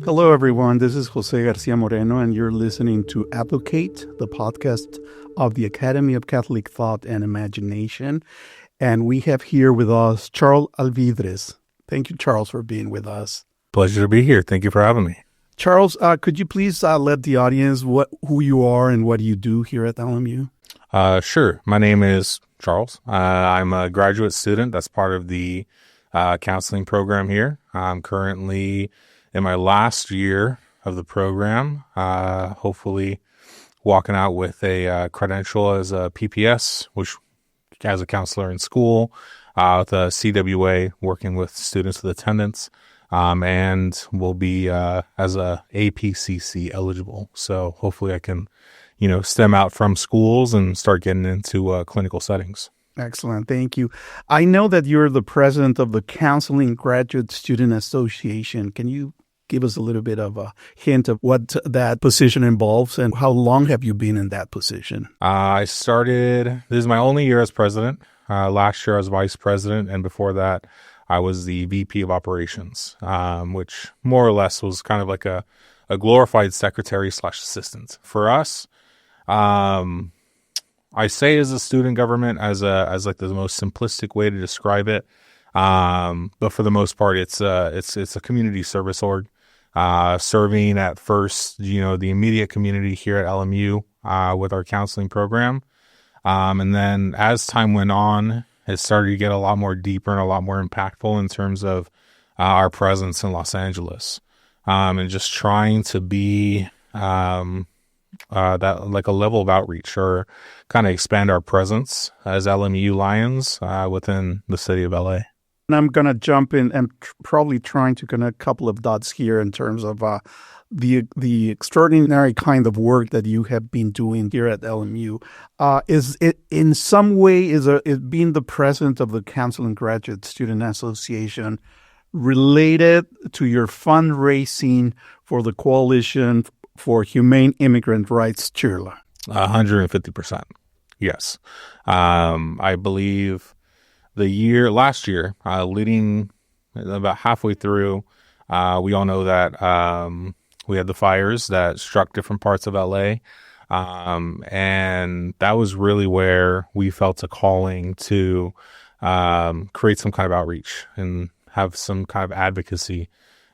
Hello, everyone. This is José García Moreno, and you're listening to Advocate, the podcast of the Academy of Catholic Thought and Imagination. And we have here with us Charles Alvidres. Thank you, Charles, for being with us. Pleasure to be here. Thank you for having me. Charles, could you please let the audience who you are and what you do here at LMU? Sure. My name is Charles. I'm a graduate student. That's part of the counseling program here. I'm currently in my last year of the program, hopefully walking out with a credential as a PPS, which as a counselor in school, with a CWA, working with students with attendance, and will be as a APCC eligible. So hopefully I can, stem out from schools and start getting into clinical settings. Excellent. Thank you. I know that you're the president of the Counseling Graduate Student Association. Can you give us a little bit of a hint of what that position involves and how long have you been in that position? This is my only year as president. Last year I was vice president, and before that I was the VP of operations, which more or less was kind of like a glorified secretary / assistant. For us, I say as a student government as like the most simplistic way to describe it. But for the most part, it's a community service org, serving at first, the immediate community here at LMU, with our counseling program. And then as time went on, it started to get a lot more deeper and a lot more impactful in terms of, our presence in Los Angeles, and just trying to be, that like a level of outreach or kind of expand our presence as LMU Lions within the city of LA. And I'm going to jump in and probably trying to connect a couple of dots here in terms of the extraordinary kind of work that you have been doing here at LMU. Is it in some way, is being the president of the Counseling Graduate Student Association related to your fundraising for the Coalition for Humane Immigrant Rights, CHIRLA? 150%. Yes. I believe last year, leading about halfway through, we all know that we had the fires that struck different parts of LA. And that was really where we felt a calling to create some kind of outreach and have some kind of advocacy.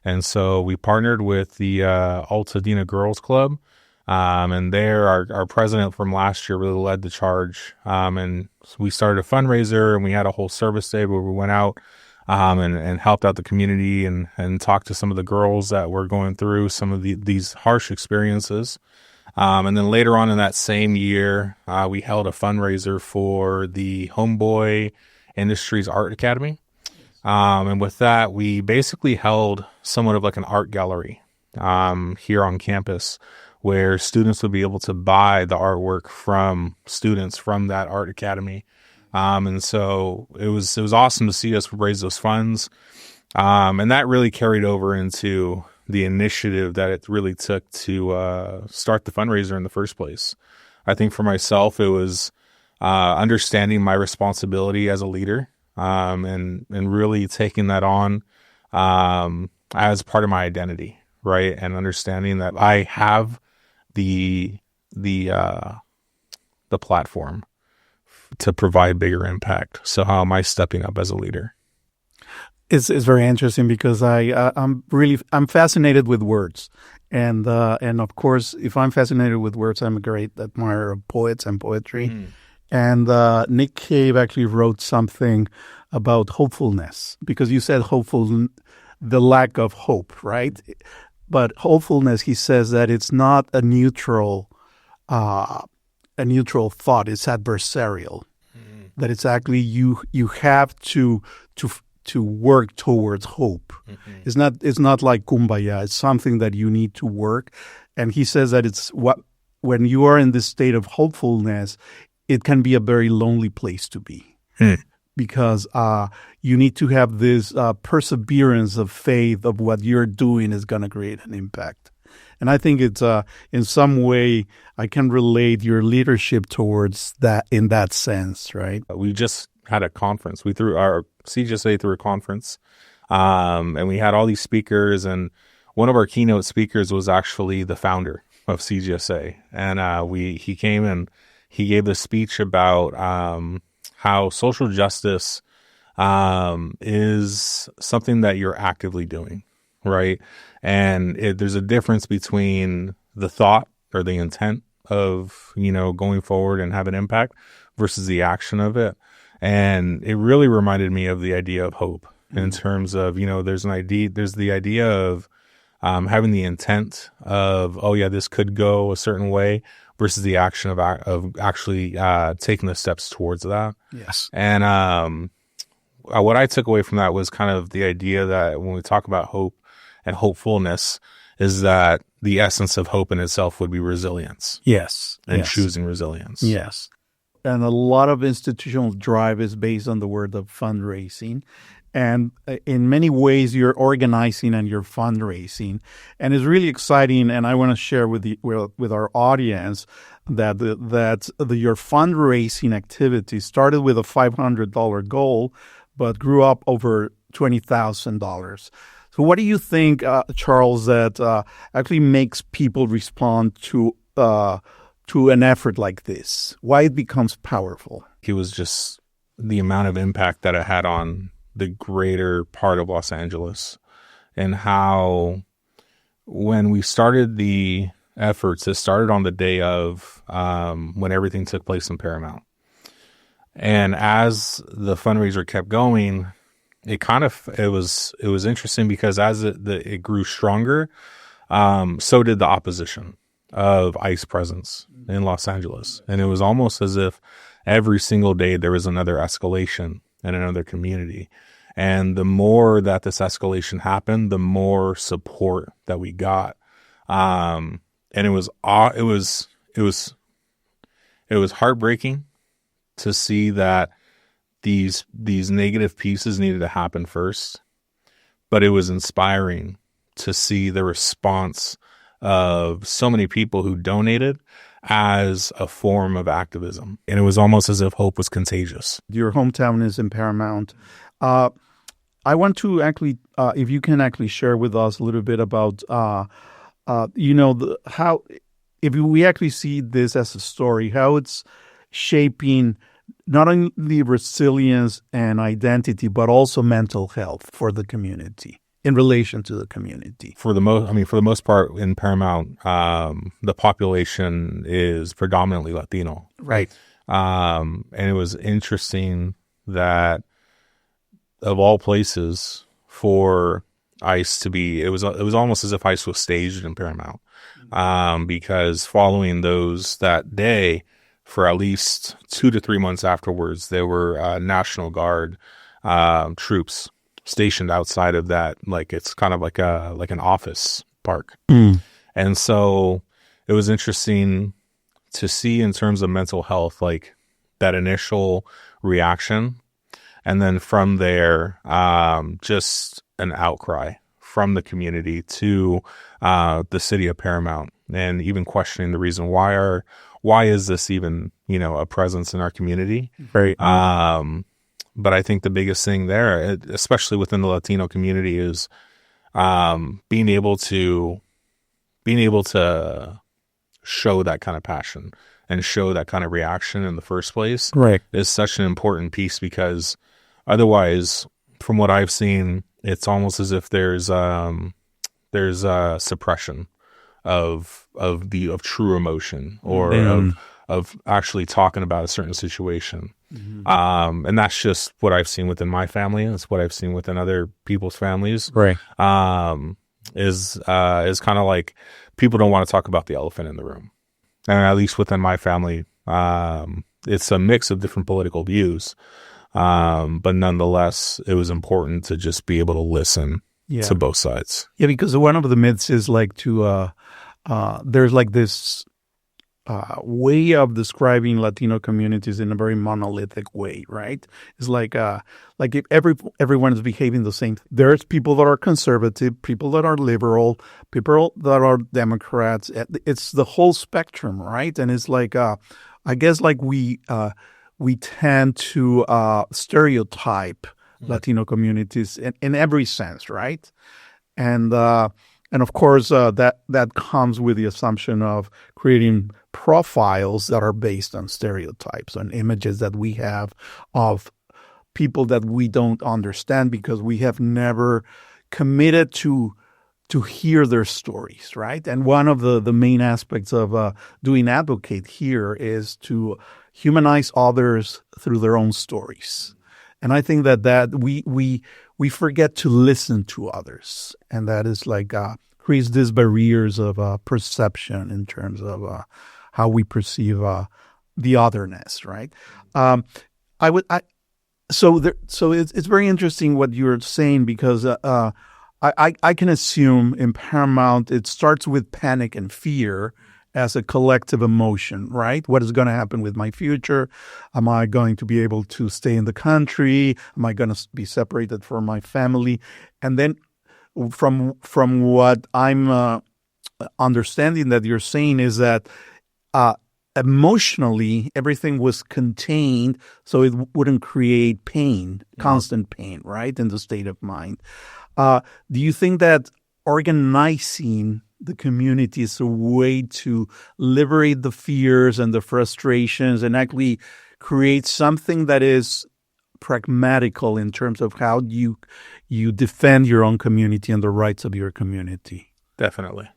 And so we partnered with the Altadena Girls Club, and there our president from last year really led the charge. And we started a fundraiser, and we had a whole service day where we went out and helped out the community and talked to some of the girls that were going through some of these harsh experiences. And then later on in that same year, we held a fundraiser for the Homeboy Industries Art Academy. And with that, we basically held somewhat of like an art gallery here on campus where students would be able to buy the artwork from students from that art academy. And so it was awesome to see us raise those funds. And that really carried over into the initiative that it really took to start the fundraiser in the first place. I think for myself, it was understanding my responsibility as a leader. And really taking that on as part of my identity, right? And understanding that I have the platform to provide bigger impact. So how am I stepping up as a leader? It's very interesting because I'm fascinated with words, and of course, if I'm fascinated with words, I'm a great admirer of poets and poetry. Mm. And Nick Cave actually wrote something about hopefulness, because you said the lack of hope, right? But hopefulness, he says that it's not a neutral thought; it's adversarial. Mm-hmm. That it's actually you have to work towards hope. Mm-hmm. It's not like kumbaya. It's something that you need to work. And he says that when you are in this state of hopefulness, it can be a very lonely place to be, because you need to have this perseverance of faith of what you're doing is going to create an impact. And I think it's in some way I can relate your leadership towards that in that sense, right? We just had a conference. Our CGSA threw a conference, and we had all these speakers, and one of our keynote speakers was actually the founder of CGSA, and he came and he gave a speech about how social justice is something that you're actively doing, right? And there's a difference between the thought or the intent of, going forward and have an impact versus the action of it. And it really reminded me of the idea of hope in terms of, there's the idea of having the intent of, oh yeah, this could go a certain way versus the action of actually taking the steps towards that. Yes. And what I took away from that was kind of the idea that when we talk about hope and hopefulness, is that the essence of hope in itself would be resilience. Yes. And choosing resilience. Yes. And a lot of institutional drive is based on the word of fundraising. And in many ways, you're organizing and you're fundraising. And it's really exciting. And I want to share with our audience that your fundraising activity started with a $500 goal, but grew up over $20,000. So what do you think, Charles, that actually makes people respond to an effort like this? Why it becomes powerful? It was just the amount of impact that it had on the greater part of Los Angeles, and how when we started the efforts, it started on the day of when everything took place in Paramount. And as the fundraiser kept going, it was interesting because as it grew stronger, so did the opposition of ICE presence in Los Angeles. And it was almost as if every single day there was another escalation in another community. And the more that this escalation happened, the more support that we got. And it was heartbreaking to see that these negative pieces needed to happen first, but it was inspiring to see the response of so many people who donated as a form of activism. And it was almost as if hope was contagious. Your hometown is in Paramount. I want to actually, if you can actually share with us a little bit about, how, if we actually see this as a story, how it's shaping not only resilience and identity, but also mental health for the community, in relation to the community. For the most part in Paramount, the population is predominantly Latino. Right. And it was interesting that of all places for ICE to be, it was almost as if ICE was staged in Paramount. Because following that day, for at least 2 to 3 months afterwards, there were National Guard troops stationed outside of that. Like it's kind of like an office park. And so it was interesting to see in terms of mental health, like that initial reaction. And then from there, just an outcry from the community to the city of Paramount, and even questioning the reason why is this even, a presence in our community? Right. But I think the biggest thing there, especially within the Latino community, is being able to show that kind of passion and show that kind of reaction in the first place. Right. Is such an important piece, because otherwise, from what I've seen, it's almost as if there's a suppression of true emotion, or of actually talking about a certain situation. Mm-hmm. And that's just what I've seen within my family. It's what I've seen within other people's families. Right. Is kind of like people don't want to talk about the elephant in the room. And at least within my family, it's a mix of different political views. But nonetheless, it was important to just be able to listen to both sides. Yeah, because one of the myths is like there's like this way of describing Latino communities in a very monolithic way, right? It's like if everyone is behaving the same. There's people that are conservative, people that are liberal, people that are Democrats. It's the whole spectrum, right? And it's like I guess like we tend to stereotype Latino communities in every sense, right? And And of course, that comes with the assumption of creating profiles that are based on stereotypes and images that we have of people that we don't understand because we have never committed to hear their stories, right? And one of the main aspects of doing advocate here is to humanize others through their own stories. And I think that we forget to listen to others, and that is like creates these barriers of perception in terms of how we perceive the otherness, right? So it's very interesting what you're saying because I can assume in Paramount it starts with panic and fear as a collective emotion, right? What is going to happen with my future? Am I going to be able to stay in the country? Am I going to be separated from my family? And then from what I'm understanding that you're saying is that emotionally everything was contained so it wouldn't create pain, constant pain, right, in the state of mind. Do you think that organizing the community is a way to liberate the fears and the frustrations and actually create something that is pragmatical in terms of how you defend your own community and the rights of your community? Definitely.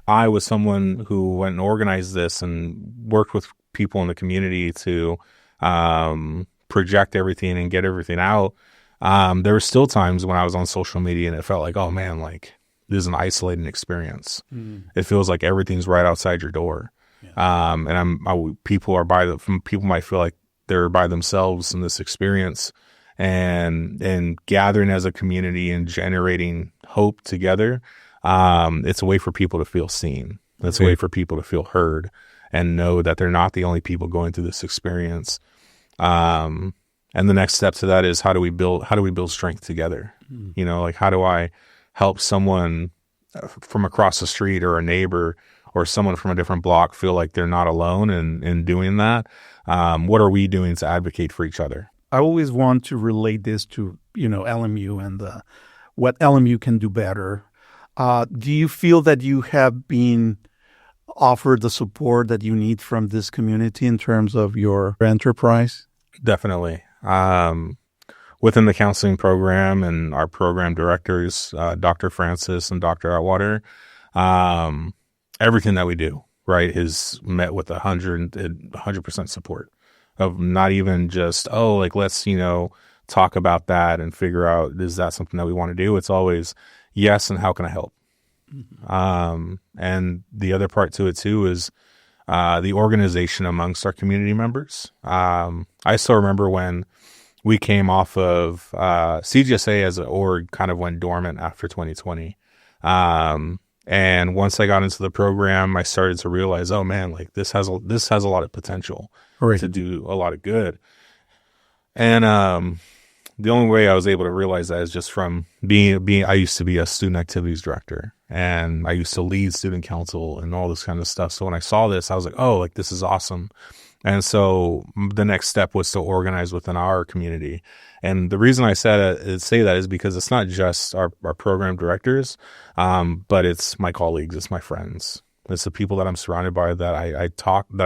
I was someone who went and organized this and worked with people in the community to project everything and get everything out. There were still times when I was on social media and it felt like, oh man, like this is an isolating experience. It feels like everything's right outside your door. Yeah. And people might feel like they're by themselves in this experience, and gathering as a community and generating hope together. It's a way for people to feel seen. It's a way for people to feel heard and know that they're not the only people going through this experience. And the next step to that is how do we build strength together? You know, like how do I help someone from across the street or a neighbor or someone from a different block feel like they're not alone in doing that? What are we doing to advocate for each other? I always want to relate this to, LMU and what LMU can do better. Do you feel that you have been offered the support that you need from this community in terms of your enterprise? Definitely. Within the counseling program and our program directors, Dr. Francis and Dr. Atwater, everything that we do, right, is met with 100% support of not even just, let's, talk about that and figure out, is that something that we want to do? It's always yes, and how can I help? Mm-hmm. And the other part to it too is the organization amongst our community members. I still remember when we came off of CGSA as an org kind of went dormant after 2020. And once I got into the program, I started to realize, oh man, like this has a lot of potential to do a lot of good. And the only way I was able to realize that is just from being. I used to be a student activities director, and I used to lead student council and all this kind of stuff. So when I saw this, I was like, oh, like this is awesome. And so the next step was to organize within our community. And the reason I say that is because it's not just our program directors, but it's my colleagues, it's my friends. It's the people that I'm surrounded by that I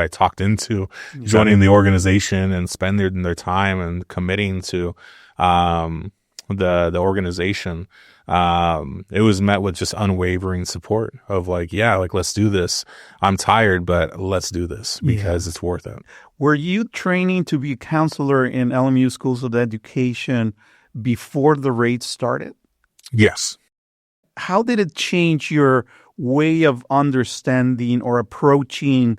talked into joining the organization and spending their time and committing to the organization. It was met with just unwavering support of like, yeah, like let's do this. I'm tired, but let's do this because it's worth it. Were you training to be a counselor in LMU Schools of Education before the raid started? Yes. How did it change your way of understanding or approaching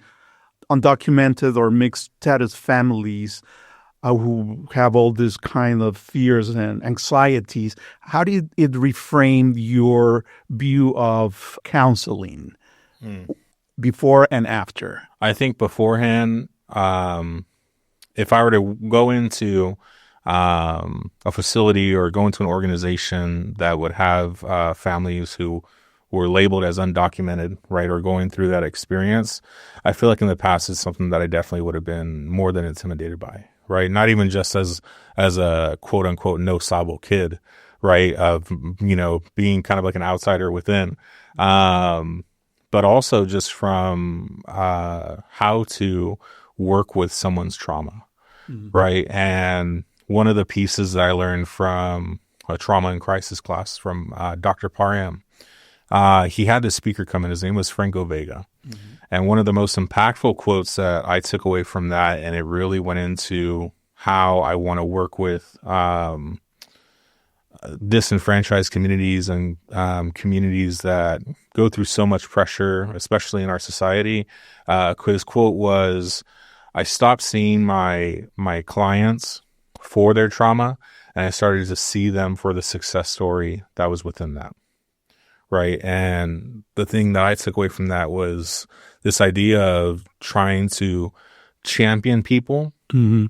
undocumented or mixed status families who have all this kind of fears and anxieties? How did it reframe your view of counseling before and after? I think beforehand, if I were to go into a facility or go into an organization that would have families who were labeled as undocumented, right, or going through that experience, I feel like in the past it's something that I definitely would have been more than intimidated by, right? Not even just as a quote unquote no sabo kid, right? Of, being kind of like an outsider within. But also just from how to work with someone's trauma, right? And one of the pieces that I learned from a trauma and crisis class from Dr. Parham, he had this speaker come in. His name was Franco Vega. And one of the most impactful quotes that I took away from that, and it really went into how I want to work with disenfranchised communities and communities that go through so much pressure, especially in our society. His quote was, "I stopped seeing my clients for their trauma, and I started to see them for the success story that was within that." Right. And the thing that I took away from that was this idea of trying to champion people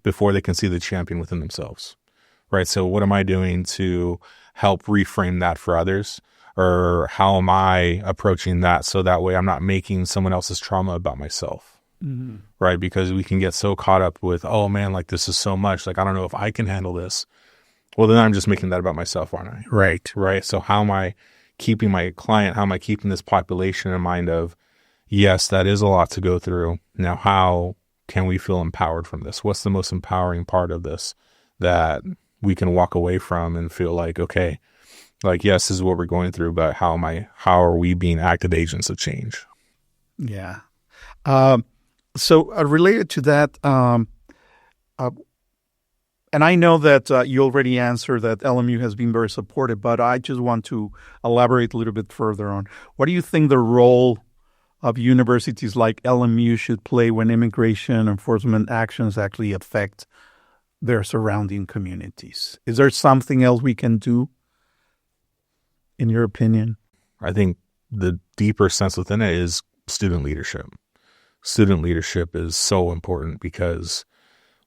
before they can see the champion within themselves. Right. So what am I doing to help reframe that for others? Or how am I approaching that so that way I'm not making someone else's trauma about myself? Right. Because we can get so caught up with, oh man, like this is so much. Like, I don't know if I can handle this. Well, then I'm just making that about myself, aren't I? Right. Right. So how am I keeping my client, how am I keeping this population in mind of, yes, that is a lot to go through. Now, how can we feel empowered from this? What's the most empowering part of this that we can walk away from and feel like, okay, like, yes, this is what we're going through, but how are we being active agents of change? Yeah. So related to that, and I know that you already answered that LMU has been very supportive, but I just want to elaborate a little bit further on what do you think the role of universities like LMU should play when immigration enforcement actions actually affect their surrounding communities? Is there something else we can do, in your opinion? I think the deeper sense within it is student leadership. Student leadership is so important because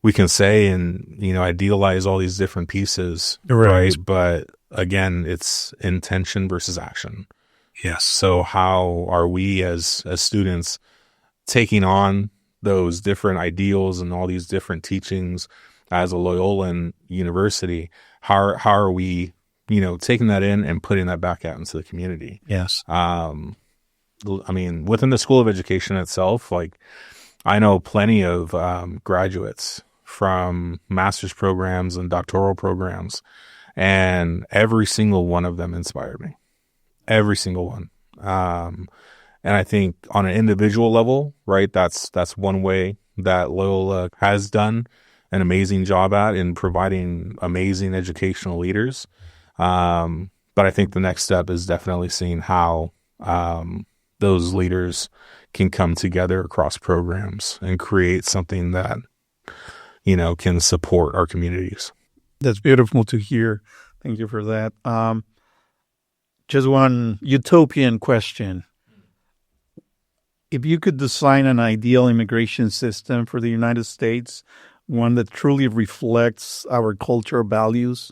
we can say and, idealize all these different pieces, right? But again, it's intention versus action. Yes. So how are we as students taking on those different ideals and all these different teachings as a Loyolan university? How are we, taking that in and putting that back out into the community? Yes. Within the School of Education itself, like I know plenty of graduates from master's programs and doctoral programs, and every single one of them inspired me. Every single one. And I think on an individual level, right, that's one way that Loyola has done an amazing job at in providing amazing educational leaders. But I think the next step is definitely seeing how those leaders can come together across programs and create something that, can support our communities. That's beautiful to hear. Thank you for that. Just one utopian question. If you could design an ideal immigration system for the United States, one that truly reflects our cultural values,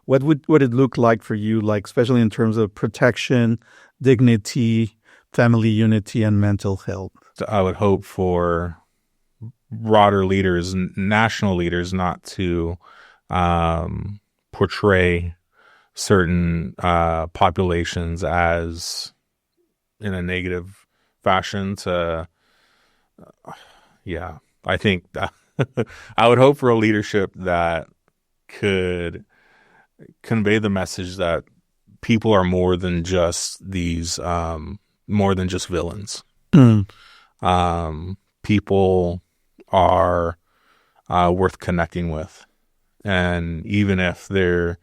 what would it look like for you, like especially in terms of protection, dignity, family unity, and mental health? So I would hope for broader leaders, national leaders, not to portray certain populations as in a negative fashion I think that I would hope for a leadership that could convey the message that people are more than just these, more than just villains. People are worth connecting with. And even if they're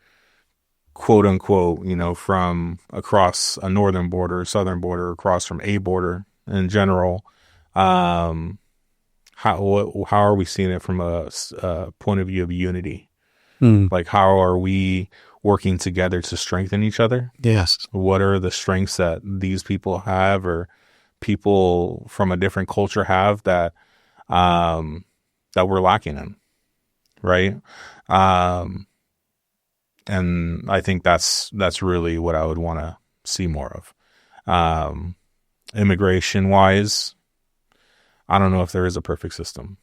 quote unquote, from across a northern border, southern border, across from a border in general, how are we seeing it from a point of view of unity? Like, how are we working together to strengthen each other? Yes. What are the strengths that these people have, or people from a different culture have that we're lacking in, right? And I think that's really what I would want to see more of. Immigration wise, I don't know if there is a perfect system.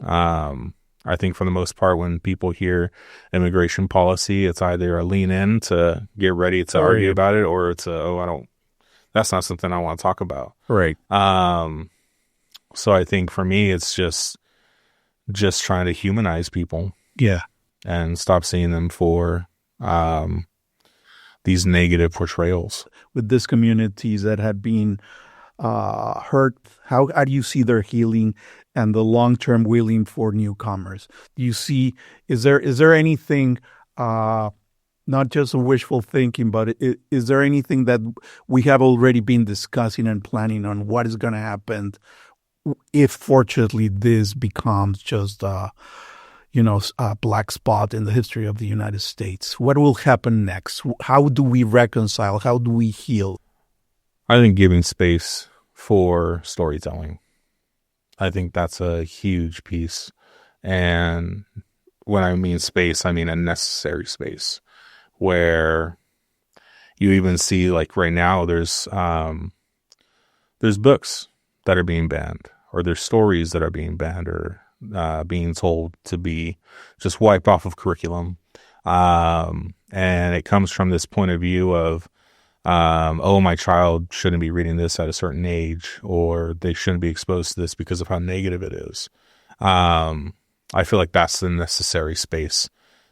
I I think for the most part, when people hear immigration policy, it's either a lean in to get ready to argue about it, or it's that's not something I want to talk about. Right. So I think for me, it's just trying to humanize people. Yeah. And stop seeing them for these negative portrayals. With these communities that have been hurt, how do you see their healing and the long-term willing for newcomers? Do you see, is there anything, not just a wishful thinking, but is there anything that we have already been discussing and planning on what is going to happen if, fortunately, this becomes just a black spot in the history of the United States? What will happen next? How do we reconcile? How do we heal? I think giving space for storytelling. I think that's a huge piece. And when I mean space, I mean a necessary space where you even see, like right now, there's books that are being banned, or there's stories that are being banned, or being told to be just wiped off of curriculum. And it comes from this point of view of, my child shouldn't be reading this at a certain age, or they shouldn't be exposed to this because of how negative it is. I feel like that's the necessary space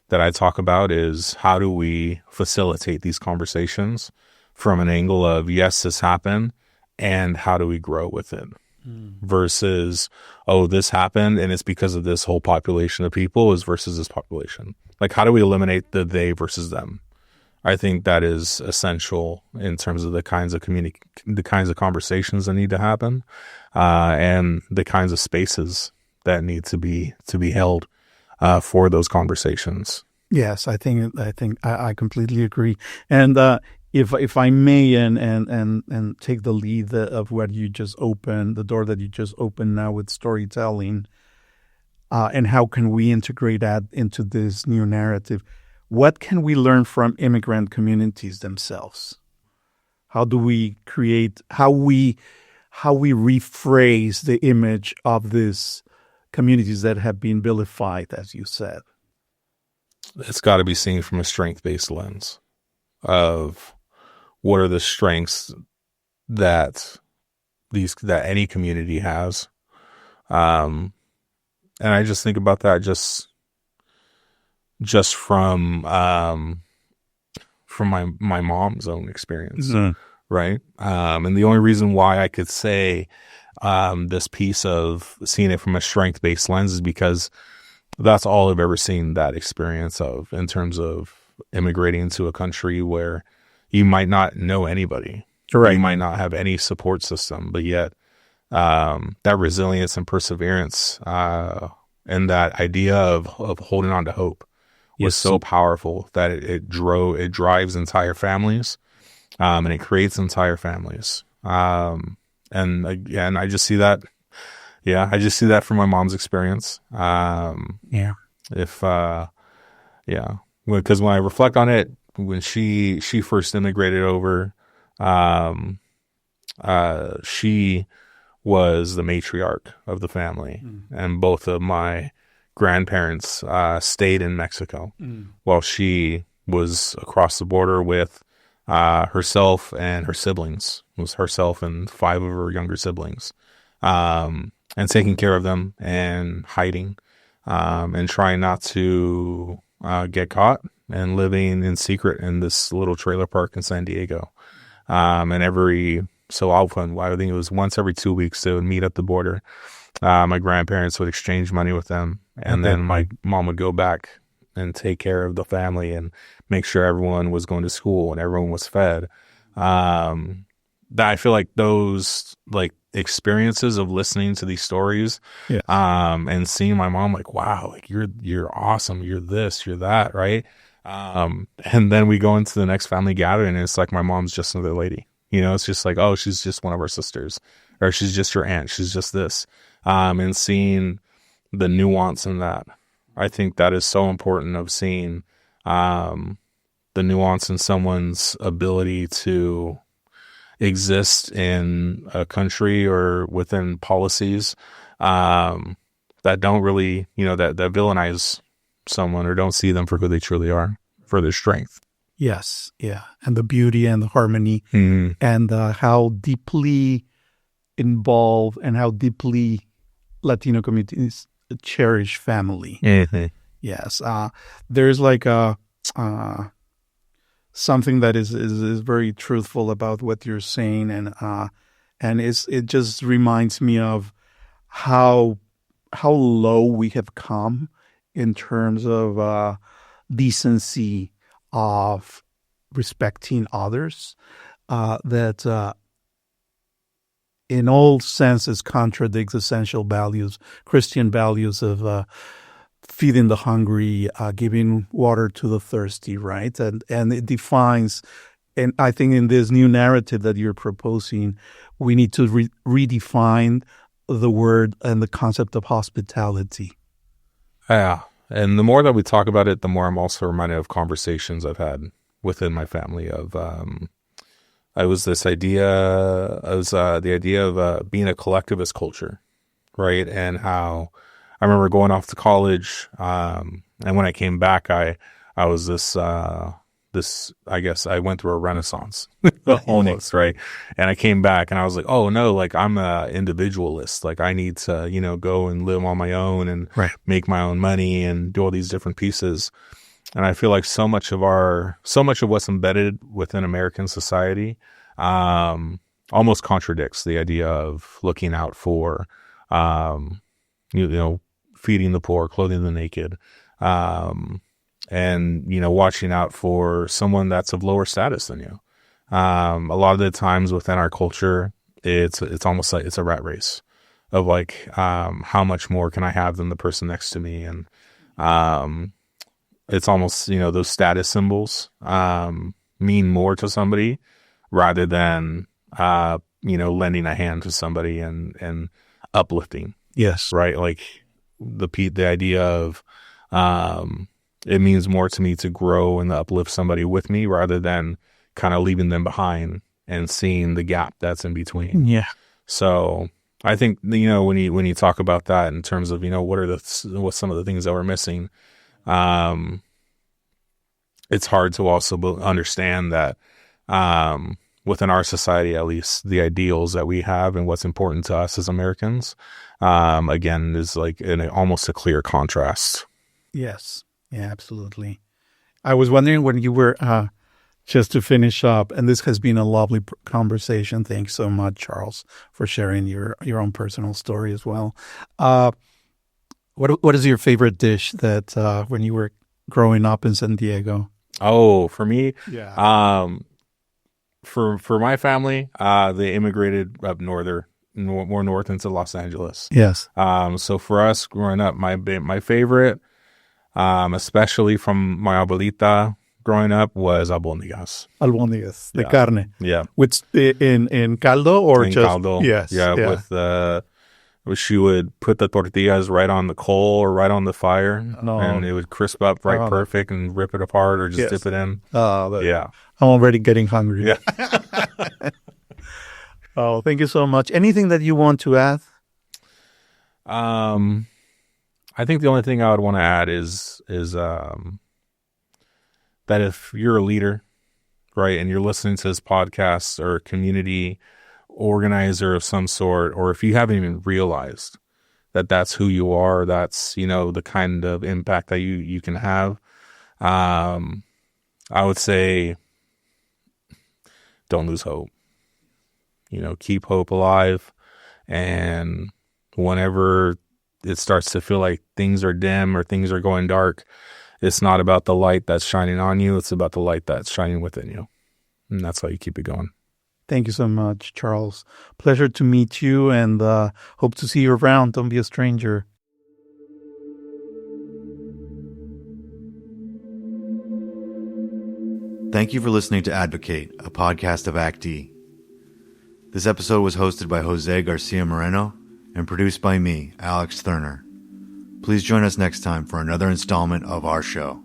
that I talk about, is how do we facilitate these conversations from an angle of, yes, this happened, and how do we grow with it? Versus, this happened and it's because of this whole population of people, is versus this population. Like, how do we eliminate the they versus them? I think that is essential in terms of the kinds of the kinds of conversations that need to happen, and the kinds of spaces that need to be held for those conversations. Yes, I think I completely agree. And if I may, and take the lead of what you just opened, the door that you just opened now with storytelling, and how can we integrate that into this new narrative? What can we learn from immigrant communities themselves? How do we create, how we rephrase the image of these communities that have been vilified, as you said? It's got to be seen from a strength-based lens of what are the strengths that any community has. And I just think about that just from my mom's own experience, right? And the only reason why I could say this piece of seeing it from a strength-based lens is because that's all I've ever seen that experience of, in terms of immigrating to a country where you might not know anybody. Right. You might not have any support system, but yet that resilience and perseverance and that idea of holding on to hope was so powerful that it drives entire families, and it creates entire families. And again, I just see that. Yeah, I just see that from my mom's experience. Because when I reflect on it, when she first immigrated over, she was the matriarch of the family, and both of my grandparents stayed in Mexico while she was across the border with herself and her siblings. It was herself and 5 of her younger siblings, and taking care of them and hiding, and trying not to get caught, and living in secret in this little trailer park in San Diego. And every so often, I think it was once every 2 weeks, they would meet at the border. My grandparents would exchange money with them, and then my mom would go back and take care of the family and make sure everyone was going to school and everyone was fed. That I feel like those experiences of listening to these stories, and seeing my mom wow, you're awesome, you're this, you're that, right? And then we go into the next family gathering, and it's like my mom's just another lady. It's just like, oh, she's just one of our sisters, or she's just your aunt, she's just this. And seeing the nuance in that, I think that is so important, of seeing the nuance in someone's ability to exist in a country or within policies that that don't really, that villainize someone or don't see them for who they truly are, for their strength. Yes, yeah, and the beauty and the harmony, and how deeply involved and how deeply Latino communities cherish family. Yes, there's like something that is very truthful about what you're saying, and it just reminds me of how low we have come in terms of decency, of respecting others, that in all senses contradicts essential values, Christian values of feeding the hungry, giving water to the thirsty, right? And it defines, and I think in this new narrative that you're proposing, we need to redefine the word and the concept of hospitality. Yeah. And the more that we talk about it, the more I'm also reminded of conversations I've had within my family of, the idea of being a collectivist culture, right? And how I remember going off to college, and when I came back, I was I guess I went through a renaissance, almost, right? And I came back and I was like, oh no, like I'm a individualist. Like I need to, go and live on my own and make my own money and do all these different pieces. And I feel like so much of what's embedded within American society, almost contradicts the idea of looking out for, feeding the poor, clothing the naked, and, watching out for someone that's of lower status than you. A lot of the times within our culture, it's almost like it's a rat race of like, how much more can I have than the person next to me? And, it's almost, those status symbols, mean more to somebody rather than, lending a hand to somebody and uplifting. Yes. Right. Like the idea of, it means more to me to grow and uplift somebody with me rather than kind of leaving them behind and seeing the gap that's in between. Yeah. So I think, when you talk about that in terms of, what's some of the things that we're missing, it's hard to also understand that, within our society, at least the ideals that we have and what's important to us as Americans, again, is like almost a clear contrast. Yes. Yeah, absolutely. I was wondering when you were, just to finish up, and this has been a lovely conversation. Thanks so much, Charles, for sharing your own personal story as well. What is your favorite dish that when you were growing up in San Diego? Oh, for me, yeah. For my family, they immigrated up more north into Los Angeles. Yes. So for us growing up, my favorite, especially from my abuelita growing up, was albóndigas. Albóndigas, de carne. Yeah. With in caldo or in just caldo. Yes. Yeah. With she would put the tortillas right on the coal or right on the fire, and it would crisp up perfect and rip it apart or just dip it in. Yeah. I'm already getting hungry. Yeah. Oh, thank you so much. Anything that you want to add? I think the only thing I would want to add is that if you're a leader, right, and you're listening to this podcast or a community organizer of some sort, or if you haven't even realized that that's who you are, that's, the kind of impact that you can have, I would say don't lose hope. Keep hope alive. And whenever it starts to feel like things are dim or things are going dark, it's not about the light that's shining on you. It's about the light that's shining within you. And that's how you keep it going. Thank you so much, Charles. Pleasure to meet you, and hope to see you around. Don't be a stranger. Thank you for listening to Advocate, a podcast of ACT-E. This episode was hosted by José García Moreno and produced by me, Alex Thurner. Please join us next time for another installment of our show.